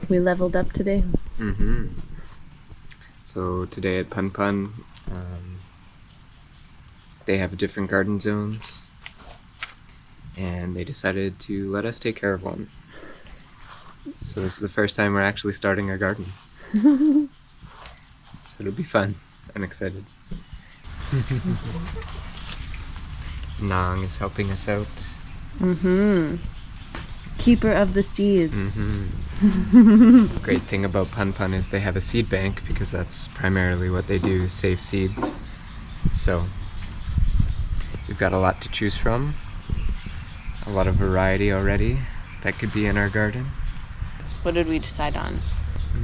We leveled up today. So today at Pun Pun, they have different garden zones, and they decided to let us take care of one. So this is the first time we're actually starting our garden. So it'll be fun. I'm excited. Nong is helping us out. Keeper of the seeds. The great thing about Pun Pun is they have a seed bank, because that's primarily what they do, is save seeds. So we've got a lot to choose from. A lot of variety already that could be in our garden. What did we decide on?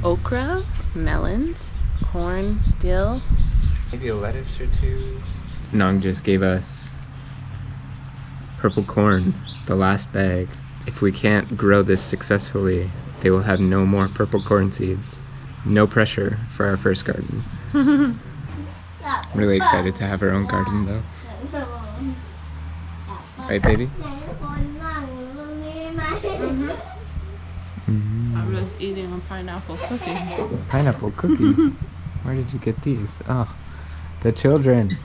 Okra, melons, corn, dill. Maybe a lettuce or two. Nong just gave us purple corn, the last bag. If we can't grow this successfully, they will have no more purple corn seeds. No pressure for our first garden. I'm really excited to have our own garden though. Right, baby? I'm just eating a pineapple cookie. Pineapple cookies? Where did you get these? Oh, the children.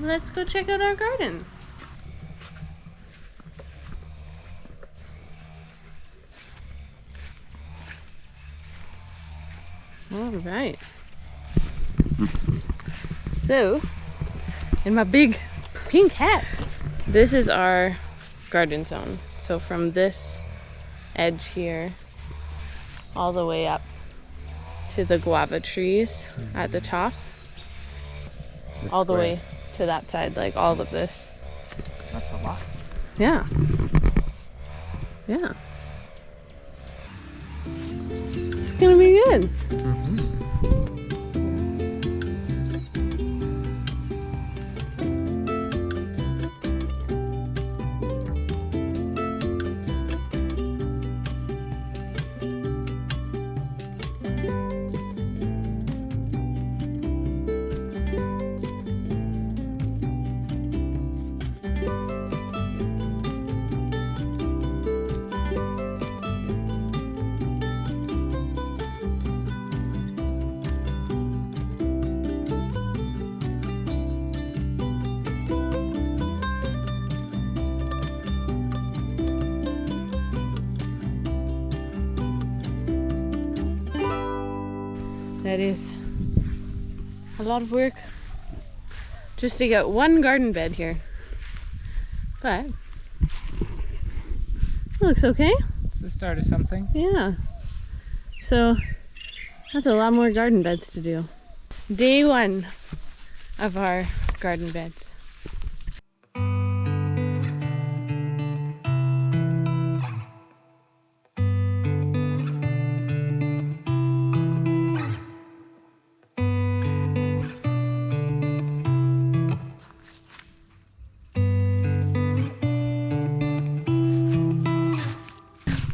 Let's go check out our garden. All right. So, in my big pink hat, this is our garden zone. So from this edge here all the way up to the guava trees at the top, all the way to that side, like all of this. That's a lot. Yeah. Yeah. It's gonna be good. That is a lot of work just to get one garden bed here. But it looks okay. It's the start of something. Yeah. So that's a lot more garden beds to do. Day one of our garden beds.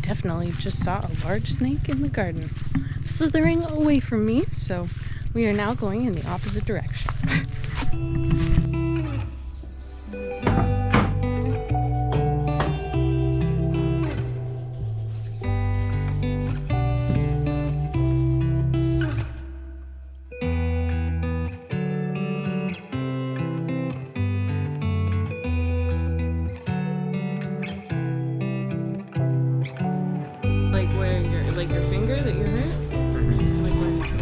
Definitely just saw a large snake in the garden, slithering away from me, so we are now going in the opposite direction. Like your finger that you hurt? Like where it's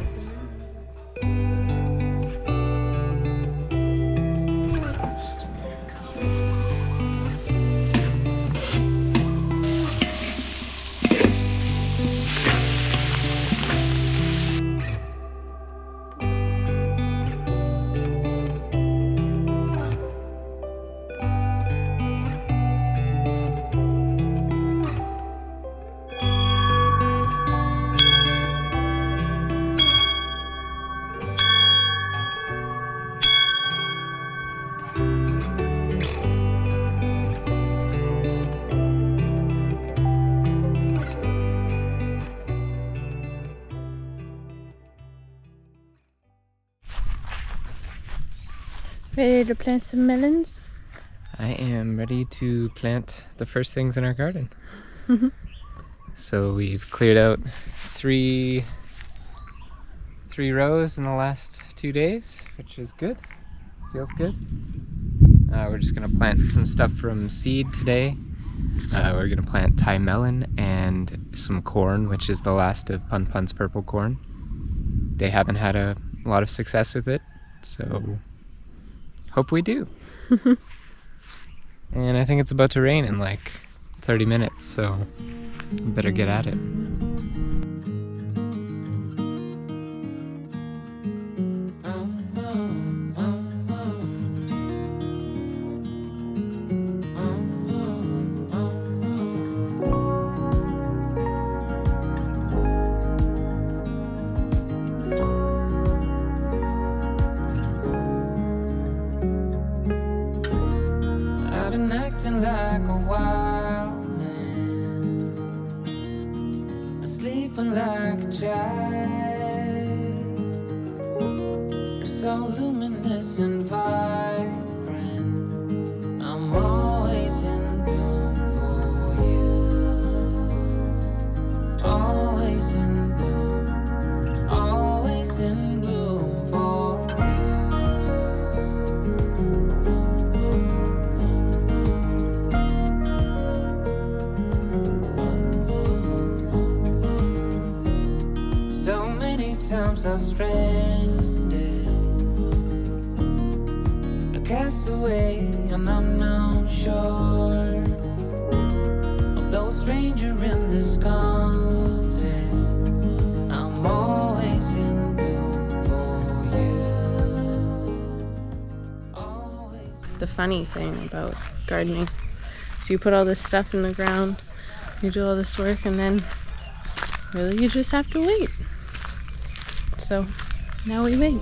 Ready to plant some melons? I am ready to plant the first things in our garden. So we've cleared out three rows in the last 2 days, which is good. Feels good. We're just gonna plant some stuff from seed today. We're gonna plant Thai melon and some corn, which is the last of Pun Pun's purple corn. They haven't had a lot of success with it, so hope we do. And I think it's about to rain in like 30 minutes, so we better get at it. I've been acting like a wild man, sleeping like a child. You're so luminous and vibrant. I'm always in bloom for you. Always in bloom. Always in bloom for times I've stranded, a castaway on unknown shore, although a stranger in this continent, I'm always in bloom for you. Always. The funny thing about gardening is you put all this stuff in the ground, you do all this work, and then really you just have to wait. So now we wait.